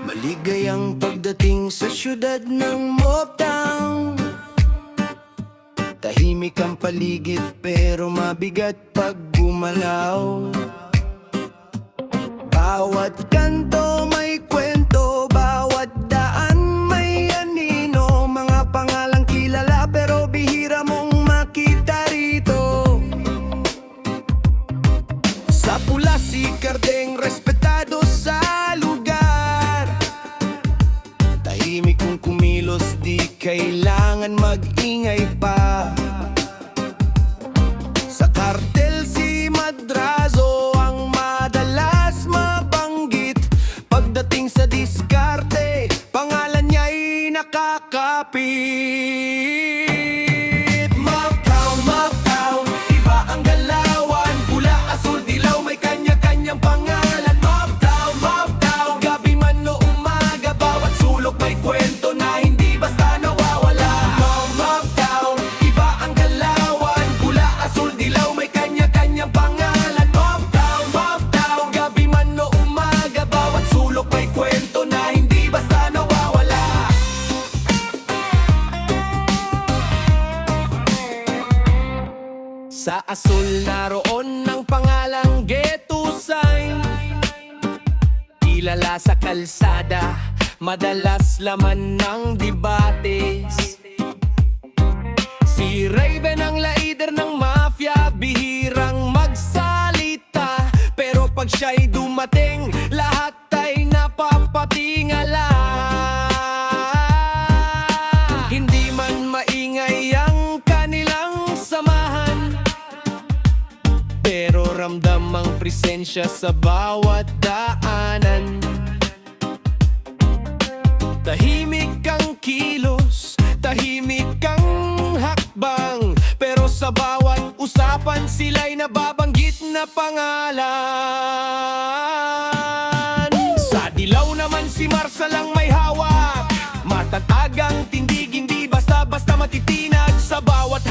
Maligayang pagdating sa syudad ng Motown. Tahimik ang paligid pero mabigat pag gumalaw. Bawat kanto may kwento, bawat daan may anino. Mga pangalang kilala pero bihira mong makita rito. Sa pula si Kardeng, respetado sa lugar. Tahimik kung kumilos, di kailangan mag-ingay pa. Sa kartel si Madrazo ang madalas mabanggit. Pagdating sa diskarte, pangalan niya'y nakakapit. Motown, Motown, iba ang galawan. Pula, asul, dilaw, may kanya-kanyang pangalan. Motown, Motown, gabi man o umaga, bawat sulok may kwento na hindi basta nawawala. Motown, iba ang galawan. Pula, asul, dilaw, may kanya-kanyang pangalan. Motown, Motown, gabi man o umaga, bawat sulok may kwento na hindi basta nawawala. Sa asul naroon ang pangalang ghetto sign. Kilala sa kalsada, madalas laman ng debates. Si Raven ang leader ng mafia, bihirang magsalita. Pero pag siya'y dumating, lahat ay napapatingala. Hindi man maingay ang kanilang samahan, pero ramdam ang presensya sa bawat daanan. Tahimik ang kilos, tahimik ang hakbang, pero sa bawat usapan sila'y nababanggit na pangalan. Sa dilaw naman si Marshall ang may hawak, matatag ang tindig, hindi basta-basta matitinag. Sa bawat